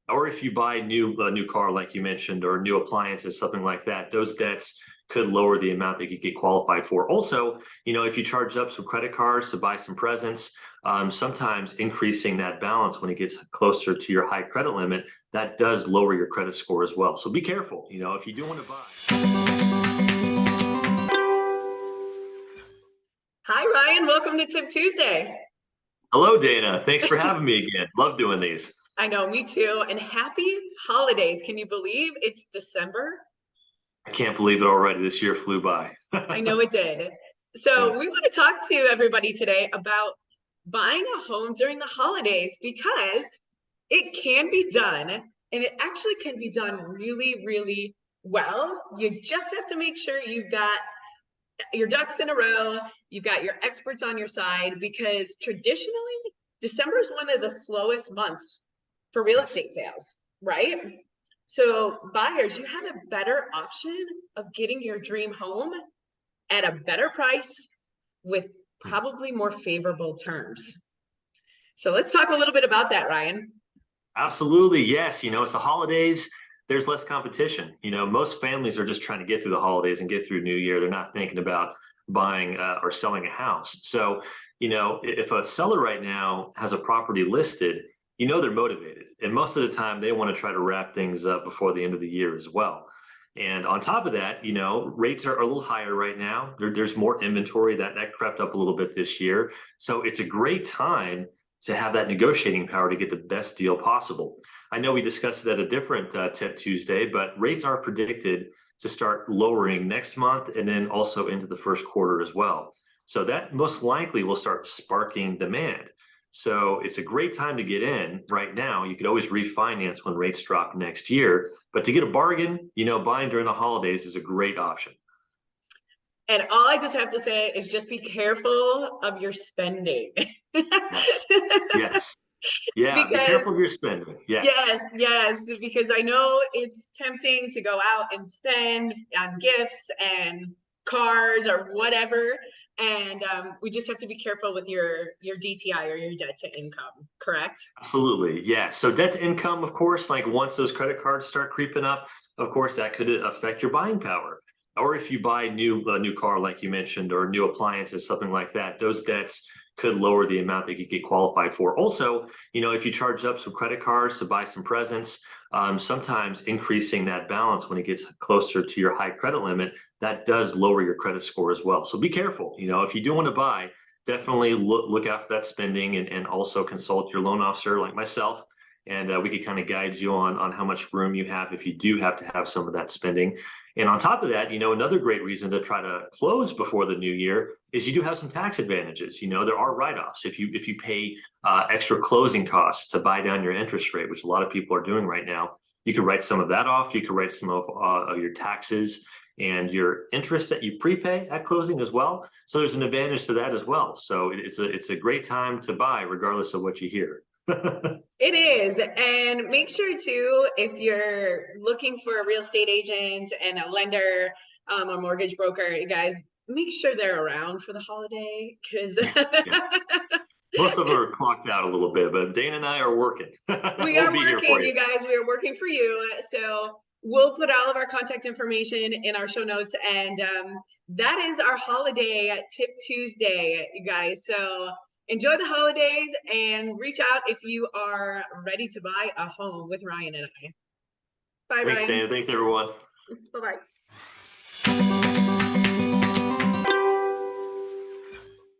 Or if you buy a new car, like you mentioned, or new appliances, something like that, those debts could lower the amount that you get qualified for. Also, if you charge up some credit cards to buy some presents, sometimes increasing that balance when it gets closer to your high credit limit, that does lower your credit score as well. So be careful, if you do want to buy. Hi, Ryan. Welcome to Tip Tuesday. Hello, Dana. Thanks for having me again. Love doing these. I know, me too. And happy holidays. Can you believe it's December? I can't believe it already. This year flew by. I know it did. So Yeah. we want to talk to everybody today about buying a home during the holidays because it can be done, and it actually can be done really, really well. You just have to make sure you've got your ducks in a row, you've got your experts on your side, because traditionally December is one of the slowest months for real Yes. estate sales, right? So buyers, you have a better option of getting your dream home at a better price with probably more favorable terms. So let's talk a little bit about that, Ryan. Absolutely. Yes. It's the holidays. There's less competition. Most families are just trying to get through the holidays and get through New Year. They're not thinking about buying or selling a house. So, if a seller right now has a property listed, they're motivated. And most of the time they want to try to wrap things up before the end of the year as well. And on top of that, rates are a little higher right now. There's more inventory that crept up a little bit this year. So it's a great time to have that negotiating power to get the best deal possible. I know we discussed it at a different Tip Tuesday, but rates are predicted to start lowering next month and then also into the first quarter as well. So that most likely will start sparking demand. So it's a great time to get in right now. You could always refinance when rates drop next year, but to get a bargain, buying during the holidays is a great option. And all I just have to say is just be careful of your spending. Yes. Yes. Yeah. Be Because careful of your spending. yes, Yes. yes, because I know it's tempting to go out and spend on gifts and cars or whatever. And we just have to be careful with your DTI or your debt to income, correct? Absolutely. Yeah. So debt to income, of course, like once those credit cards start creeping up, of course, that could affect your buying power. Or if you buy a new car, like you mentioned, or new appliances, something like that, those debts could lower the amount that you get qualified for. Also, if you charge up some credit cards to buy some presents, sometimes increasing that balance when it gets closer to your high credit limit, that does lower your credit score as well. So be careful. If you do want to buy, definitely look out for that spending, and also consult your loan officer like myself. And we could kind of guide you on how much room you have if you do have to have some of that spending. And on top of that, another great reason to try to close before the new year is you do have some tax advantages. There are write-offs if you pay extra closing costs to buy down your interest rate, which a lot of people are doing right now. You could write some of that off. You could write some of your taxes and your interest that you prepay at closing as well. So there's an advantage to that as well. So it's a great time to buy regardless of what you hear. It is. And make sure too, if you're looking for a real estate agent and a lender, a mortgage broker, you guys, make sure they're around for the holiday, because Yeah. Most of them are clocked out a little bit, but Dana and I are working. we We'll are be here working, for you. you guys. We are working for you. So we'll put all of our contact information in our show notes. And that is our holiday Tip Tuesday, you guys. So enjoy the holidays and reach out if you are ready to buy a home with Ryan and I. Bye, Thanks, Ryan. Dana. Thanks, everyone. Bye-bye.